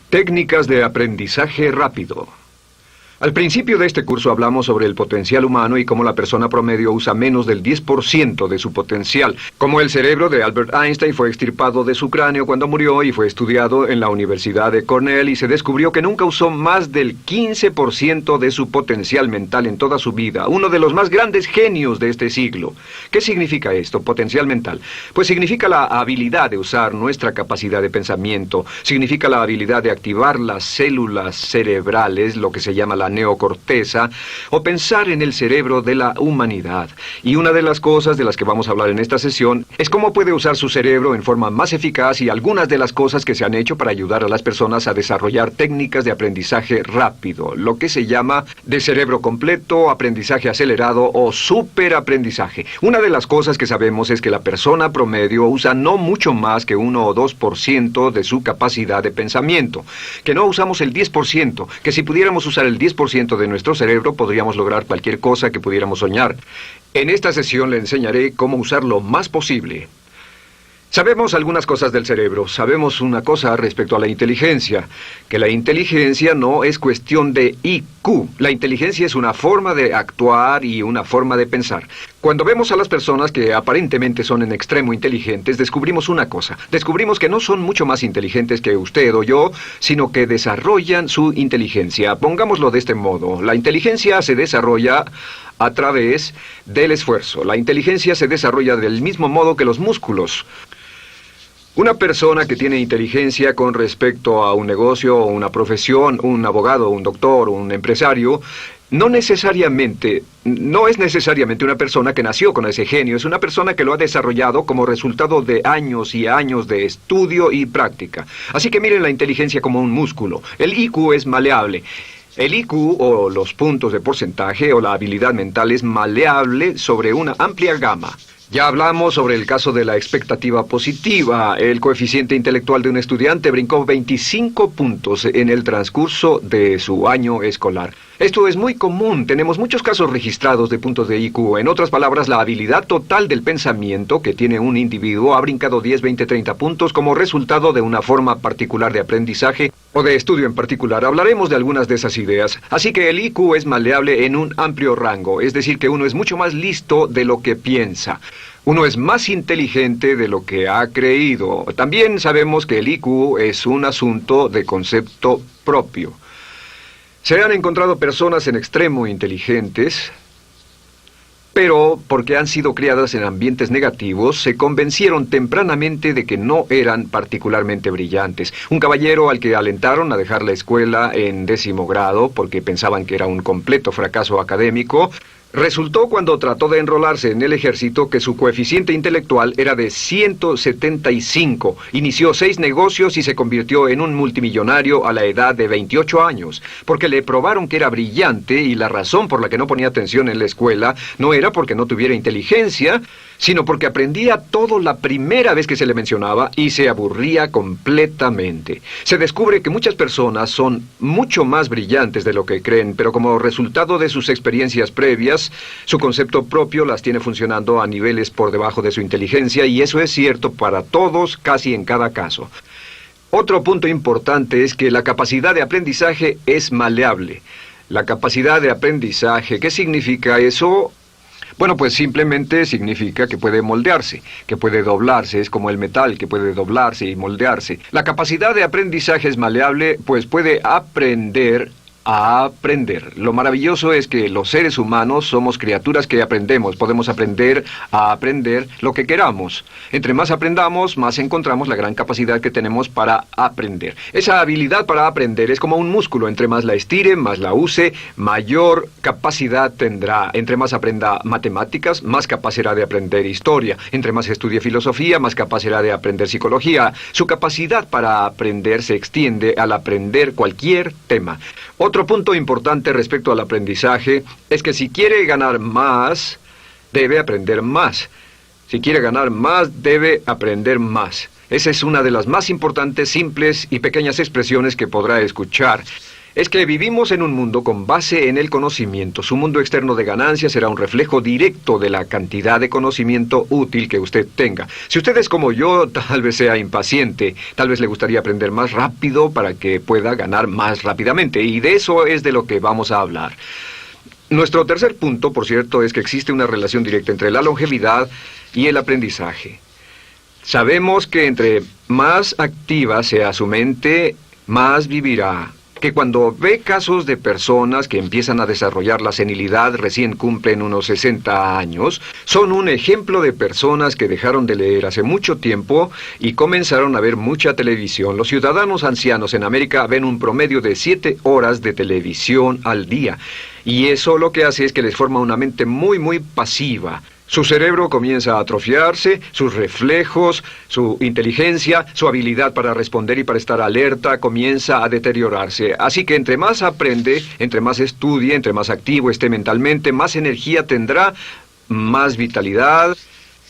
Técnicas de aprendizaje rápido. Al principio de este curso hablamos sobre el potencial humano y cómo la persona promedio usa menos del 10% de su potencial. Como el cerebro de Albert Einstein fue extirpado de su cráneo cuando murió y fue estudiado en la Universidad de Cornell y se descubrió que nunca usó más del 15% de su potencial mental en toda su vida. Uno de los más grandes genios de este siglo. ¿Qué significa esto, potencial mental? Pues significa la habilidad de usar nuestra capacidad de pensamiento. Significa la habilidad de activar las células cerebrales, lo que se llama la neocorteza, o pensar en el cerebro de la humanidad. Y una de las cosas de las que vamos a hablar en esta sesión es cómo puede usar su cerebro en forma más eficaz y algunas de las cosas que se han hecho para ayudar a las personas a desarrollar técnicas de aprendizaje rápido, lo que se llama de cerebro completo, aprendizaje acelerado o superaprendizaje. Una de las cosas que sabemos es que la persona promedio usa no mucho más que 1 o 2% de su capacidad de pensamiento, que no usamos el 10%, que si pudiéramos usar el 10% de nuestro cerebro podríamos lograr cualquier cosa que pudiéramos soñar. En esta sesión le enseñaré cómo usar lo más posible. Sabemos algunas cosas del cerebro. Sabemos una cosa respecto a la inteligencia, que la inteligencia no es cuestión de IQ. La inteligencia es una forma de actuar y una forma de pensar. Cuando vemos a las personas que aparentemente son en extremo inteligentes, descubrimos una cosa. Descubrimos que no son mucho más inteligentes que usted o yo, sino que desarrollan su inteligencia. Pongámoslo de este modo. La inteligencia se desarrolla a través del esfuerzo. La inteligencia se desarrolla del mismo modo que los músculos. Una persona que tiene inteligencia con respecto a un negocio o una profesión, un abogado, un doctor, un empresario, no es necesariamente una persona que nació con ese genio, es una persona que lo ha desarrollado como resultado de años y años de estudio y práctica. Así que miren la inteligencia como un músculo. El IQ es maleable. El IQ, o los puntos de porcentaje, o la habilidad mental, es maleable sobre una amplia gama. Ya hablamos sobre el caso de la expectativa positiva. El coeficiente intelectual de un estudiante brincó 25 puntos en el transcurso de su año escolar. Esto es muy común. Tenemos muchos casos registrados de puntos de IQ. En otras palabras, la habilidad total del pensamiento que tiene un individuo ha brincado 10, 20, 30 puntos como resultado de una forma particular de aprendizaje o de estudio en particular. Hablaremos de algunas de esas ideas. Así que el IQ es maleable en un amplio rango, es decir, que uno es mucho más listo de lo que piensa. Uno es más inteligente de lo que ha creído. También sabemos que el IQ es un asunto de concepto propio. Se han encontrado personas en extremo inteligentes, pero porque han sido criadas en ambientes negativos, se convencieron tempranamente de que no eran particularmente brillantes. Un caballero al que alentaron a dejar la escuela en 10º grado porque pensaban que era un completo fracaso académico, resultó cuando trató de enrolarse en el ejército que su coeficiente intelectual era de 175. Inició 6 negocios y se convirtió en un multimillonario a la edad de 28 años, porque le probaron que era brillante y la razón por la que no ponía atención en la escuela no era porque no tuviera inteligencia, sino porque aprendía todo la primera vez que se le mencionaba y se aburría completamente. Se descubre que muchas personas son mucho más brillantes de lo que creen, pero como resultado de sus experiencias previas, su concepto propio las tiene funcionando a niveles por debajo de su inteligencia, y eso es cierto para todos, casi en cada caso. Otro punto importante es que la capacidad de aprendizaje es maleable. La capacidad de aprendizaje, ¿qué significa eso? Bueno, pues simplemente significa que puede moldearse, que puede doblarse, es como el metal que puede doblarse y moldearse. La capacidad de aprendizaje es maleable, pues puede aprender a aprender. Lo maravilloso es que los seres humanos somos criaturas que aprendemos. Podemos aprender a aprender lo que queramos. Entre más aprendamos, más encontramos la gran capacidad que tenemos para aprender. Esa habilidad para aprender es como un músculo. Entre más la estire, más la use, mayor capacidad tendrá. Entre más aprenda matemáticas, más capaz será de aprender historia. Entre más estudie filosofía, más capaz será de aprender psicología. Su capacidad para aprender se extiende al aprender cualquier tema. Otro punto importante respecto al aprendizaje es que si quiere ganar más, debe aprender más. Si quiere ganar más, debe aprender más. Esa es una de las más importantes, simples y pequeñas expresiones que podrá escuchar. es que vivimos en un mundo con base en el conocimiento. Su mundo externo de ganancia será un reflejo directo de la cantidad de conocimiento útil que usted tenga. Si usted es como yo, tal vez sea impaciente, tal vez le gustaría aprender más rápido para que pueda ganar más rápidamente, y de eso es de lo que vamos a hablar. Nuestro tercer punto, por cierto, es que existe una relación directa entre la longevidad y el aprendizaje. Sabemos que entre más activa sea su mente, más vivirá. Que cuando ve casos de personas que empiezan a desarrollar la senilidad recién cumplen unos 60 años, son un ejemplo de personas que dejaron de leer hace mucho tiempo y comenzaron a ver mucha televisión. Los ciudadanos ancianos en América ven un promedio de 7 horas de televisión al día, y eso lo que hace es que les forma una mente muy pasiva. Su cerebro comienza a atrofiarse, sus reflejos, su inteligencia, su habilidad para responder y para estar alerta comienza a deteriorarse. Así que entre más aprende, entre más estudie, entre más activo esté mentalmente, más energía tendrá, más vitalidad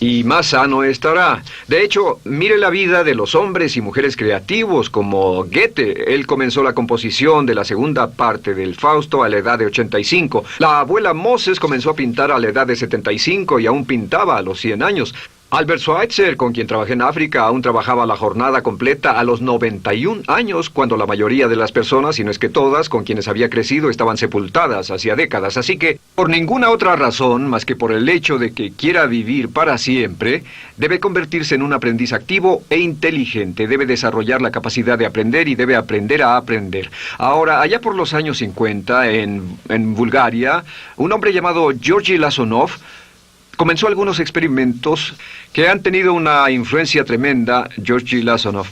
y más sano estará. De hecho, mire la vida de los hombres y mujeres creativos como Goethe. Él comenzó la composición de la segunda parte del Fausto a la edad de 85. La abuela Moses comenzó a pintar a la edad de 75 y aún pintaba a los 100 años. Albert Schweitzer, con quien trabajé en África, aún trabajaba la jornada completa a los 91 años, cuando la mayoría de las personas, si no es que todas, con quienes había crecido, estaban sepultadas hacía décadas. Así que, por ninguna otra razón, más que por el hecho de que quiera vivir para siempre, debe convertirse en un aprendiz activo e inteligente. Debe desarrollar la capacidad de aprender y debe aprender a aprender. Ahora, allá por los años 50, en Bulgaria, un hombre llamado Georgy Lasonov comenzó algunos experimentos que han tenido una influencia tremenda, Georgy Lasonov,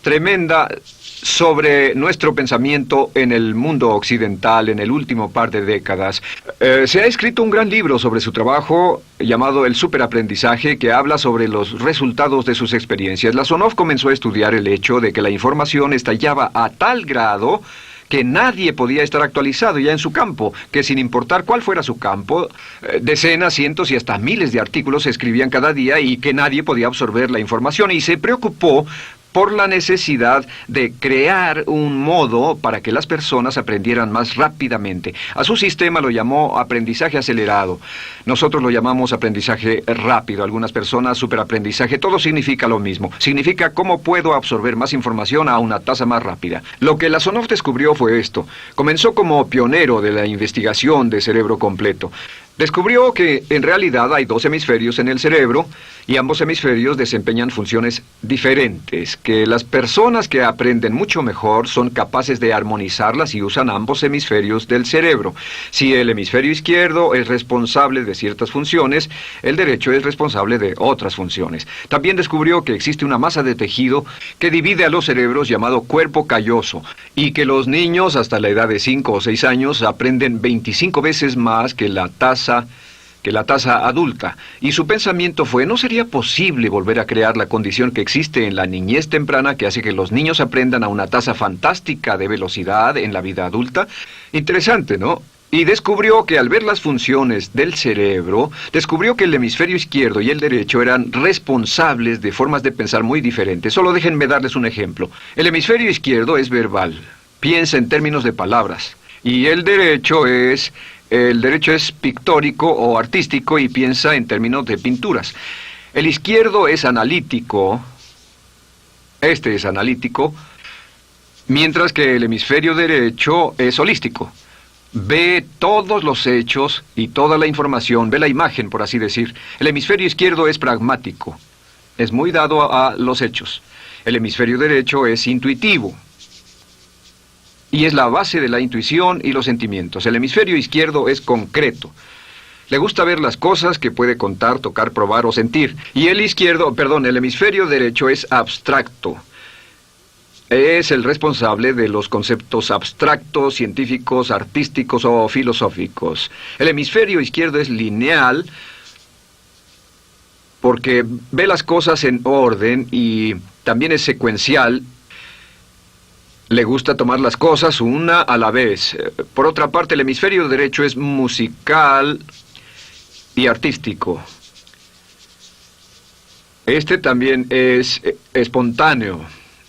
tremenda sobre nuestro pensamiento en el mundo occidental en el último par de décadas. Se ha escrito un gran libro sobre su trabajo llamado El Superaprendizaje, que habla sobre los resultados de sus experiencias. Lasonov comenzó a estudiar el hecho de que la información estallaba a tal grado que nadie podía estar actualizado ya en su campo, que sin importar cuál fuera su campo, decenas, cientos y hasta miles de artículos se escribían cada día y que nadie podía absorber la información, y se preocupó por la necesidad de crear un modo para que las personas aprendieran más rápidamente. A su sistema lo llamó aprendizaje acelerado. Nosotros lo llamamos aprendizaje rápido. Algunas personas superaprendizaje. Todo significa lo mismo. Significa cómo puedo absorber más información a una tasa más rápida. Lo que Lasonov descubrió fue esto. Comenzó como pionero de la investigación de cerebro completo. Descubrió que en realidad hay 2 hemisferios en el cerebro y ambos hemisferios desempeñan funciones diferentes, que las personas que aprenden mucho mejor son capaces de armonizarlas y usan ambos hemisferios del cerebro. Si el hemisferio izquierdo es responsable de ciertas funciones, el derecho es responsable de otras funciones. También descubrió que existe una masa de tejido que divide a los cerebros llamado cuerpo calloso, y que los niños hasta la edad de 5 o 6 años aprenden 25 veces más que la tasa adulta. Y su pensamiento fue, ¿no sería posible volver a crear la condición que existe en la niñez temprana que hace que los niños aprendan a una tasa fantástica de velocidad en la vida adulta? Interesante, ¿no? Y descubrió que al ver las funciones del cerebro, descubrió que el hemisferio izquierdo y el derecho eran responsables de formas de pensar muy diferentes. Solo déjenme darles un ejemplo. El hemisferio izquierdo es verbal, piensa en términos de palabras, y el derecho es pictórico o artístico y piensa en términos de pinturas. El izquierdo es analítico, este es analítico, mientras que el hemisferio derecho es holístico. Ve todos los hechos y toda la información, ve la imagen, por así decir. El hemisferio izquierdo es pragmático, es muy dado a los hechos. El hemisferio derecho es intuitivo, y es la base de la intuición y los sentimientos. El hemisferio izquierdo es concreto. Le gusta ver las cosas que puede contar, tocar, probar o sentir. Y el hemisferio derecho es abstracto. Es el responsable de los conceptos abstractos, científicos, artísticos o filosóficos. El hemisferio izquierdo es lineal porque ve las cosas en orden y también es secuencial. Le gusta tomar las cosas una a la vez. Por otra parte, el hemisferio derecho es musical y artístico. Este también es espontáneo.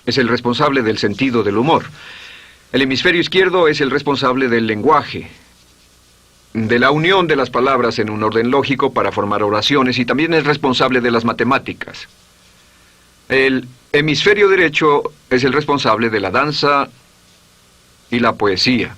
Es el responsable del sentido del humor. El hemisferio izquierdo es el responsable del lenguaje, de la unión de las palabras en un orden lógico para formar oraciones, y también es responsable de las matemáticas. El hemisferio derecho es el responsable de la danza y la poesía.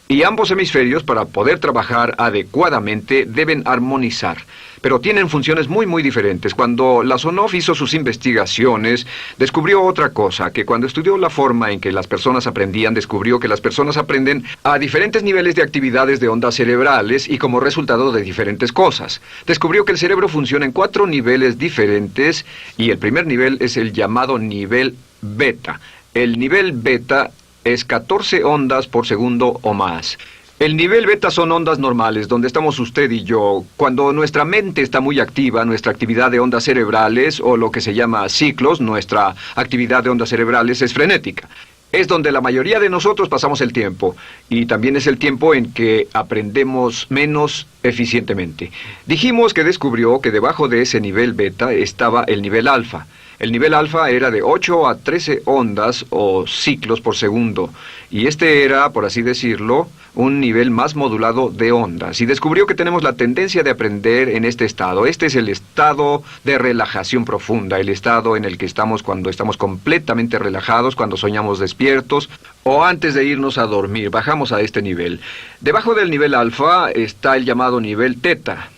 Y ambos hemisferios, para poder trabajar adecuadamente, deben armonizar. Pero tienen funciones muy diferentes. Cuando Lasonov hizo sus investigaciones, descubrió otra cosa, que cuando estudió la forma en que las personas aprendían, descubrió que las personas aprenden a diferentes niveles de actividades de ondas cerebrales y como resultado de diferentes cosas. Descubrió que el cerebro funciona en 4 niveles diferentes, y el primer nivel es el llamado nivel beta. El nivel beta es 14 ondas por segundo o más. El nivel beta son ondas normales, donde estamos usted y yo. Cuando nuestra mente está muy activa, nuestra actividad de ondas cerebrales, o lo que se llama ciclos, nuestra actividad de ondas cerebrales es frenética. Es donde la mayoría de nosotros pasamos el tiempo, y también es el tiempo en que aprendemos menos eficientemente. Dijimos que descubrió que debajo de ese nivel beta estaba el nivel alfa. El nivel alfa era de 8 a 13 ondas o ciclos por segundo, y este era, por así decirlo, un nivel más modulado de ondas. Y descubrió que tenemos la tendencia de aprender en este estado. Este es el estado de relajación profunda, el estado en el que estamos cuando estamos completamente relajados, cuando soñamos despiertos, o antes de irnos a dormir. Bajamos a este nivel. Debajo del nivel alfa está el llamado nivel teta.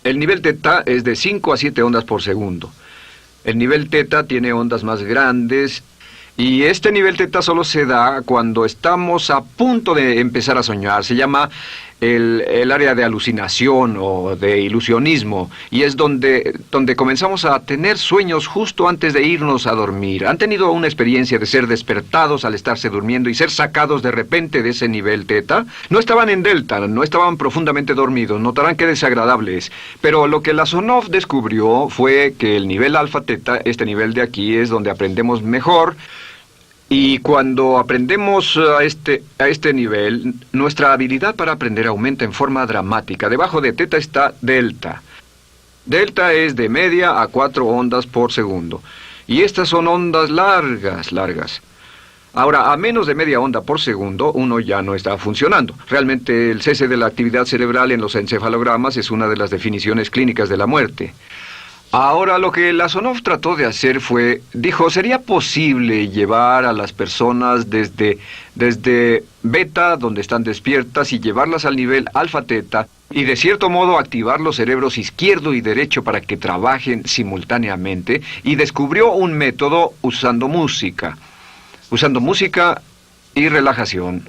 El nivel teta es de 5 a 7 ondas por segundo. El nivel teta tiene ondas más grandes, y este nivel teta solo se da cuando estamos a punto de empezar a soñar. Se llama el área de alucinación o de ilusionismo, y es donde comenzamos a tener sueños justo antes de irnos a dormir. ¿Han tenido una experiencia de ser despertados al estarse durmiendo y ser sacados de repente de ese nivel teta? No estaban en delta, no estaban profundamente dormidos. Notarán qué desagradable es. Pero lo que Lasonov descubrió fue que el nivel alfa teta, este nivel de aquí, es donde aprendemos mejor. Y cuando aprendemos a este nivel, nuestra habilidad para aprender aumenta en forma dramática. Debajo de teta está delta. Delta es de media a 4 ondas por segundo. Y estas son ondas largas. Ahora, a menos de media onda por segundo, uno ya no está funcionando. Realmente, el cese de la actividad cerebral en los encefalogramas es una de las definiciones clínicas de la muerte. Ahora, lo que Lasonov trató de hacer dijo, ¿sería posible llevar a las personas desde beta, donde están despiertas, y llevarlas al nivel alfa-teta, y de cierto modo activar los cerebros izquierdo y derecho para que trabajen simultáneamente? Y descubrió un método usando música y relajación.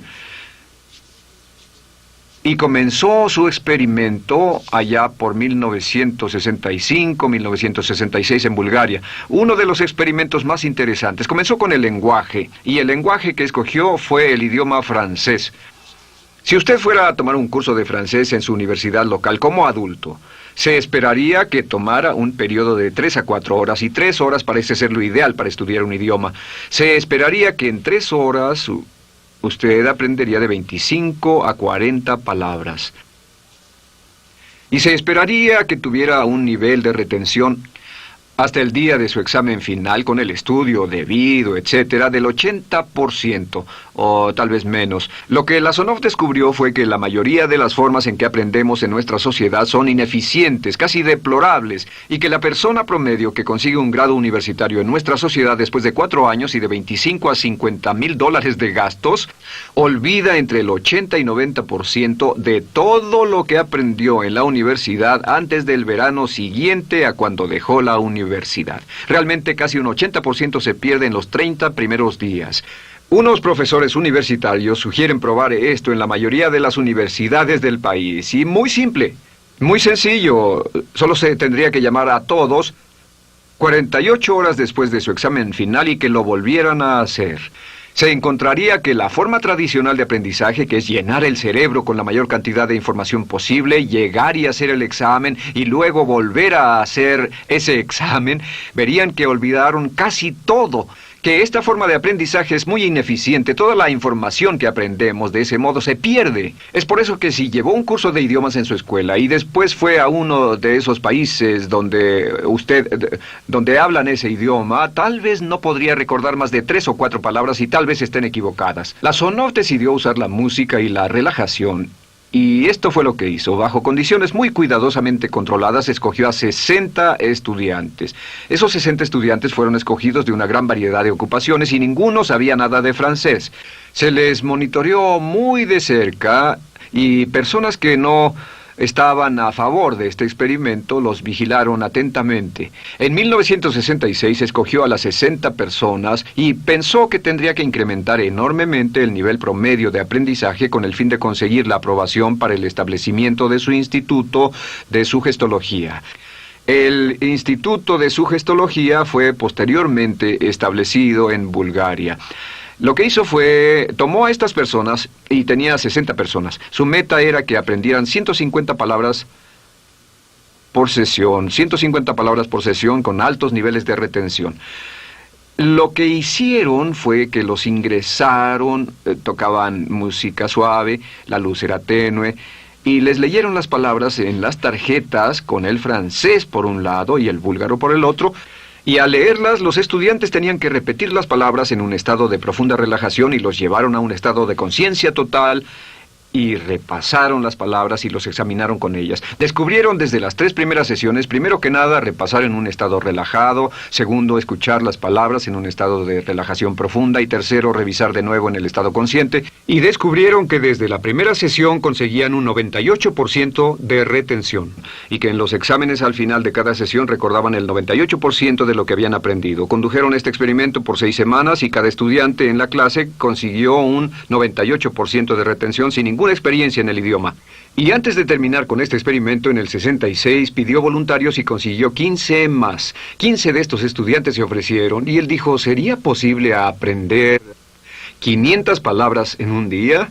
Y comenzó su experimento allá por 1965, 1966 en Bulgaria. Uno de los experimentos más interesantes. Comenzó con el lenguaje, y el lenguaje que escogió fue el idioma francés. Si usted fuera a tomar un curso de francés en su universidad local como adulto, se esperaría que tomara un periodo de 3 a 4 horas, y 3 horas parece ser lo ideal para estudiar un idioma. Se esperaría que en 3 horas usted aprendería de 25 a 40 palabras. Y se esperaría que tuviera un nivel de retención hasta el día de su examen final, con el estudio debido, etcétera, del 80%, o tal vez menos. Lo que Lasonov descubrió fue que la mayoría de las formas en que aprendemos en nuestra sociedad son ineficientes, casi deplorables, y que la persona promedio que consigue un grado universitario en nuestra sociedad después de 4 años y de 25 a 50 mil dólares de gastos, olvida entre el 80 y 90% de todo lo que aprendió en la universidad antes del verano siguiente a cuando dejó la universidad. Realmente casi un 80% se pierde en los 30 primeros días. Unos profesores universitarios sugieren probar esto en la mayoría de las universidades del país. Y muy simple, muy sencillo. Solo se tendría que llamar a todos 48 horas después de su examen final y que lo volvieran a hacer. Se encontraría que la forma tradicional de aprendizaje, que es llenar el cerebro con la mayor cantidad de información posible, llegar y hacer el examen y luego volver a hacer ese examen, verían que olvidaron casi todo, que esta forma de aprendizaje es muy ineficiente. Toda la información que aprendemos de ese modo se pierde. Es por eso que si llevó un curso de idiomas en su escuela y después fue a uno de esos países donde hablan ese idioma, tal vez no podría recordar más de 3 o 4 palabras y tal vez estén equivocadas. La Sonov decidió usar la música y la relajación. Y esto fue lo que hizo. Bajo condiciones muy cuidadosamente controladas, escogió a 60 estudiantes. Esos 60 estudiantes fueron escogidos de una gran variedad de ocupaciones y ninguno sabía nada de francés. Se les monitoreó muy de cerca y personas que no estaban a favor de este experimento los vigilaron atentamente. En 1966 escogió a las 60 personas y pensó que tendría que incrementar enormemente el nivel promedio de aprendizaje con el fin de conseguir la aprobación para el establecimiento de su instituto de sugestología. El Instituto de Sugestología fue posteriormente establecido en Bulgaria. Lo que hizo fue, tomó a estas personas, y tenía 60 personas. Su meta era que aprendieran 150 palabras por sesión, 150 palabras por sesión con altos niveles de retención. Lo que hicieron fue que los ingresaron, tocaban música suave, la luz era tenue, y les leyeron las palabras en las tarjetas con el francés por un lado y el búlgaro por el otro. Y al leerlas, los estudiantes tenían que repetir las palabras en un estado de profunda relajación y los llevaron a un estado de conciencia total y repasaron las palabras y los examinaron con ellas. Descubrieron desde las 3 primeras sesiones, primero que nada, repasar en un estado relajado, segundo, escuchar las palabras en un estado de relajación profunda y tercero, revisar de nuevo en el estado consciente. Y descubrieron que desde la primera sesión conseguían un 98% de retención y que en los exámenes al final de cada sesión recordaban el 98% de lo que habían aprendido. Condujeron este experimento por 6 semanas y cada estudiante en la clase consiguió un 98% de retención sin ninguna experiencia en el idioma. Y antes de terminar con este experimento, en el 66 pidió voluntarios y consiguió 15 más. 15 de estos estudiantes se ofrecieron y él dijo, ¿sería posible aprender 500 palabras en un día?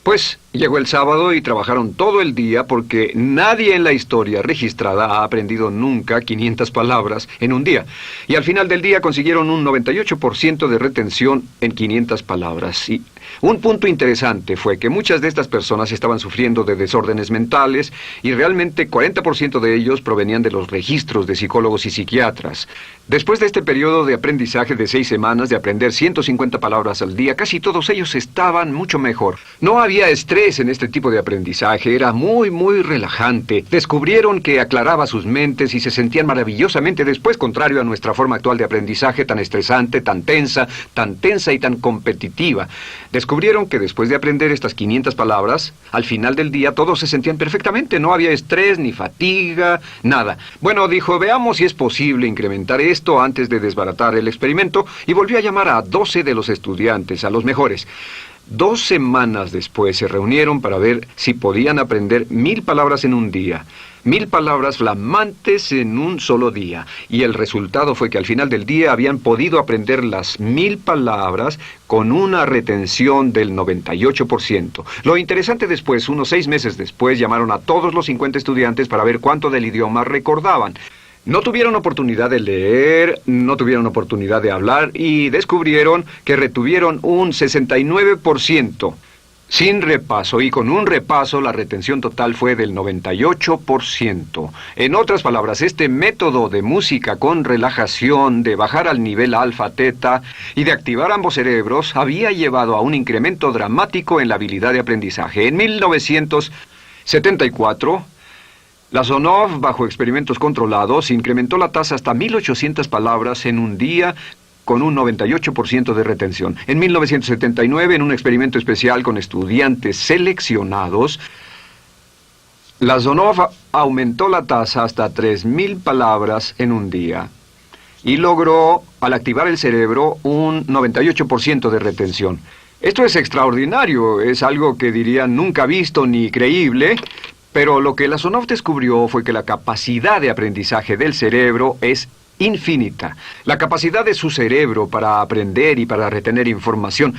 Pues llegó el sábado y trabajaron todo el día porque nadie en la historia registrada ha aprendido nunca 500 palabras en un día. Y al final del día consiguieron un 98% de retención en 500 palabras. Y un punto interesante fue que muchas de estas personas estaban sufriendo de desórdenes mentales y realmente 40% de ellos provenían de los registros de psicólogos y psiquiatras. Después de este periodo de aprendizaje de 6 semanas de aprender 150 palabras al día, casi todos ellos estaban mucho mejor. No había estrés en este tipo de aprendizaje, era muy relajante. Descubrieron que aclaraba sus mentes y se sentían maravillosamente después, contrario a nuestra forma actual de aprendizaje tan estresante, tan tensa y tan competitiva. Descubrieron que después de aprender estas 500 palabras, al final del día todos se sentían perfectamente, no había estrés ni fatiga, nada. Bueno, dijo, veamos si es posible incrementar esto antes de desbaratar el experimento, y volvió a llamar a 12 de los estudiantes, a los mejores. 2 semanas después se reunieron para ver si podían aprender 1000 palabras en un día. 1000 palabras flamantes en un solo día. Y el resultado fue que al final del día habían podido aprender las 1000 palabras con una retención del 98%. Lo interesante después, unos 6 meses después, llamaron a todos los 50 estudiantes para ver cuánto del idioma recordaban. No tuvieron oportunidad de leer, no tuvieron oportunidad de hablar y descubrieron que retuvieron un 69%. Sin repaso, y con un repaso la retención total fue del 98%. En otras palabras, este método de música con relajación, de bajar al nivel alfa-teta y de activar ambos cerebros, había llevado a un incremento dramático en la habilidad de aprendizaje. En 1974, la Sonov, bajo experimentos controlados, incrementó la tasa hasta 1800 palabras en un día, con un 98% de retención. En 1979, en un experimento especial con estudiantes seleccionados, la Sonov aumentó la tasa hasta 3000 palabras en un día y logró, al activar el cerebro, un 98% de retención. Esto es extraordinario, es algo que dirían nunca visto ni creíble, pero lo que la Sonov descubrió fue que la capacidad de aprendizaje del cerebro es infinita. La capacidad de su cerebro para aprender y para retener información.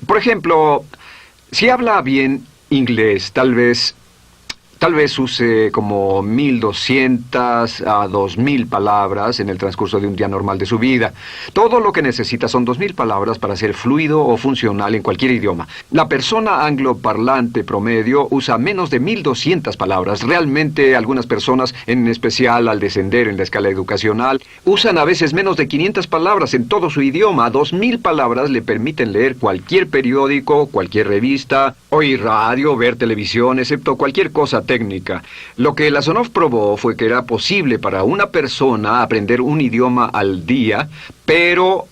Por ejemplo, si habla bien inglés, tal vez Tal vez use como 1.200 a 2.000 palabras en el transcurso de un día normal de su vida. Todo lo que necesita son 2.000 palabras para ser fluido o funcional en cualquier idioma. La persona angloparlante promedio usa menos de 1.200 palabras. Realmente algunas personas, en especial al descender en la escala educacional, usan a veces menos de 500 palabras en todo su idioma. 2.000 palabras le permiten leer cualquier periódico, cualquier revista, oír radio, ver televisión, excepto cualquier cosa técnica. Lo que Lasonov probó fue que era posible para una persona aprender un idioma al día, pero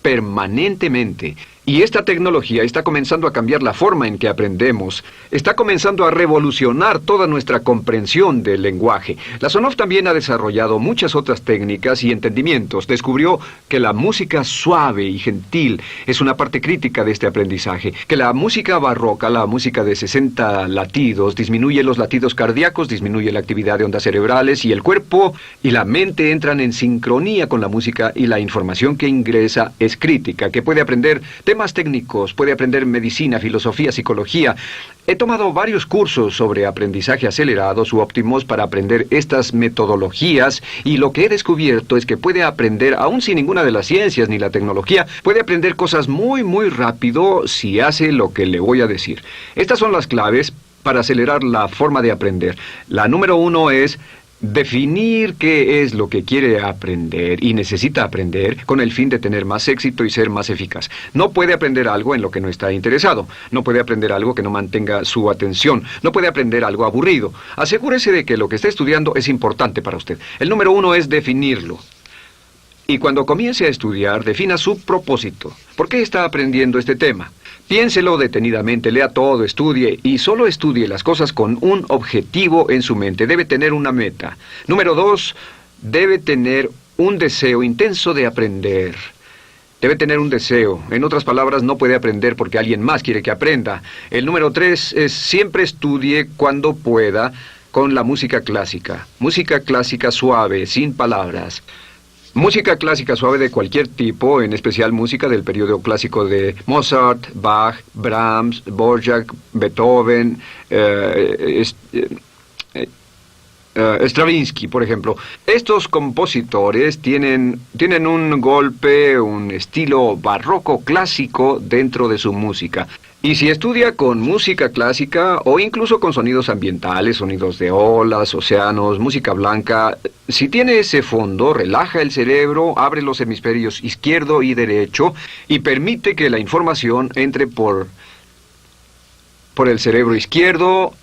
permanentemente. Y esta tecnología está comenzando a cambiar la forma en que aprendemos. Está comenzando a revolucionar toda nuestra comprensión del lenguaje. Lasonov también ha desarrollado muchas otras técnicas y entendimientos. Descubrió que la música suave y gentil es una parte crítica de este aprendizaje. Que la música barroca, la música de 60 latidos, disminuye los latidos cardíacos, disminuye la actividad de ondas cerebrales y el cuerpo y la mente entran en sincronía con la música y la información que ingresa es crítica, que puede aprender temas técnicos, puede aprender medicina, filosofía, psicología. He tomado varios cursos sobre aprendizaje acelerado, u óptimos, para aprender estas metodologías, y lo que he descubierto es que puede aprender, aún sin ninguna de las ciencias ni la tecnología, puede aprender cosas muy, muy rápido si hace lo que le voy a decir. Estas son las claves para acelerar la forma de aprender. La número 1 es definir qué es lo que quiere aprender y necesita aprender con el fin de tener más éxito y ser más eficaz. No puede aprender algo en lo que no está interesado. No puede aprender algo que no mantenga su atención. No puede aprender algo aburrido. Asegúrese de que lo que está estudiando es importante para usted. El número 1 es definirlo. Y cuando comience a estudiar, defina su propósito. ¿Por qué está aprendiendo este tema? Piénselo detenidamente, lea todo, estudie y solo estudie las cosas con un objetivo en su mente. Debe tener una meta. Número 2, debe tener un deseo intenso de aprender. Debe tener un deseo. En otras palabras, no puede aprender porque alguien más quiere que aprenda. El número 3 es siempre estudie cuando pueda con la música clásica. Música clásica suave, sin palabras. Música clásica suave de cualquier tipo, en especial música del periodo clásico de Mozart, Bach, Brahms, Dvorak, Beethoven, Stravinsky, por ejemplo. Estos compositores tienen un golpe, un estilo barroco clásico dentro de su música. Y si estudia con música clásica o incluso con sonidos ambientales, sonidos de olas, océanos, música blanca, si tiene ese fondo, relaja el cerebro, abre los hemisferios izquierdo y derecho y permite que la información entre por el cerebro izquierdo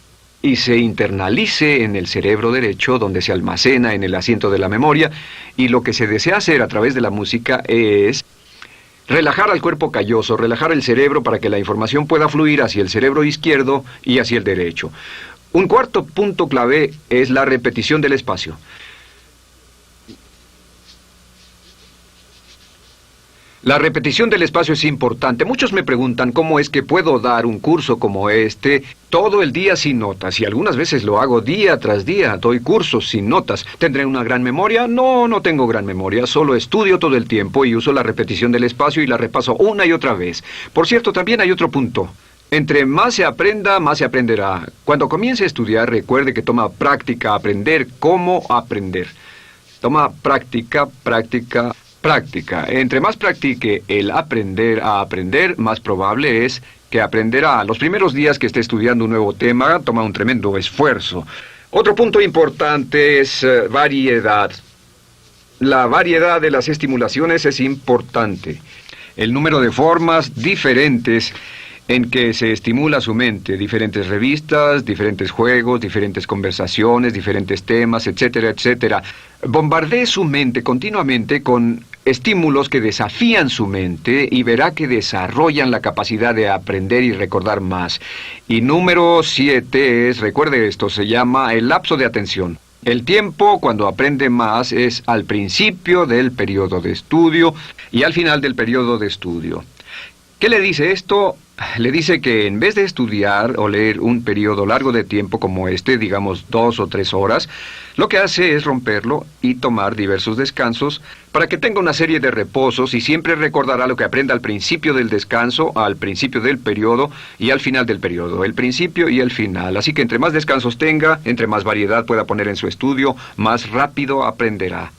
y se internalice en el cerebro derecho, donde se almacena en el asiento de la memoria, y lo que se desea hacer a través de la música es relajar al cuerpo calloso, relajar el cerebro para que la información pueda fluir hacia el cerebro izquierdo y hacia el derecho. Un cuarto punto clave es la repetición del espacio. La repetición del espacio es importante. Muchos me preguntan cómo es que puedo dar un curso como este todo el día sin notas. Y algunas veces lo hago día tras día. Doy cursos sin notas. ¿Tendré una gran memoria? No, no tengo gran memoria. Solo estudio todo el tiempo y uso la repetición del espacio y la repaso una y otra vez. Por cierto, también hay otro punto. Entre más se aprenda, más se aprenderá. Cuando comience a estudiar, recuerde que toma práctica aprender cómo aprender. Toma práctica, práctica, práctica. Entre más practique el aprender a aprender, más probable es que aprenderá. Los primeros días que esté estudiando un nuevo tema, toma un tremendo esfuerzo. Otro punto importante es variedad. La variedad de las estimulaciones es importante. El número de formas diferentes en que se estimula su mente, diferentes revistas, diferentes juegos, diferentes conversaciones, diferentes temas, etcétera, etcétera. Bombardee su mente continuamente con estímulos que desafían su mente y verá que desarrollan la capacidad de aprender y recordar más. Y número 7 es, recuerde esto, se llama el lapso de atención. El tiempo, cuando aprende más, es al principio del periodo de estudio y al final del periodo de estudio. ¿Qué le dice esto? Le dice que en vez de estudiar o leer un periodo largo de tiempo como este, digamos 2 o 3 horas, Lo que hace es romperlo y tomar diversos descansos para que tenga una serie de reposos y siempre recordará lo que aprende al principio del descanso, al principio del periodo y al final del periodo, el principio y el final. Así que entre más descansos tenga, entre más variedad pueda poner en su estudio, más rápido aprenderá.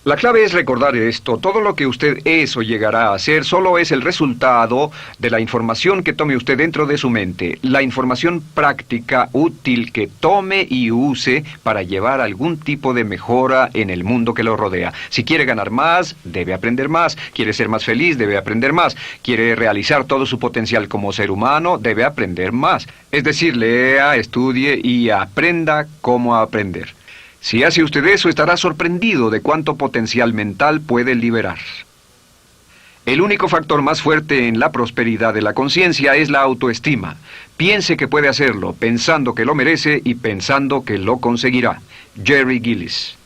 La clave es recordar esto. Todo lo que usted es o llegará a hacer solo es el resultado de la información que tome usted dentro de su mente. La información práctica, útil, que tome y use para llevar algún tipo de mejora en el mundo que lo rodea. Si quiere ganar más, debe aprender más. Quiere ser más feliz, debe aprender más. Quiere realizar todo su potencial como ser humano, debe aprender más. Es decir, lea, estudie y aprenda cómo aprender. Si hace usted eso, estará sorprendido de cuánto potencial mental puede liberar. El único factor más fuerte en la prosperidad de la conciencia es la autoestima. Piense que puede hacerlo, pensando que lo merece y pensando que lo conseguirá. Jerry Gillis.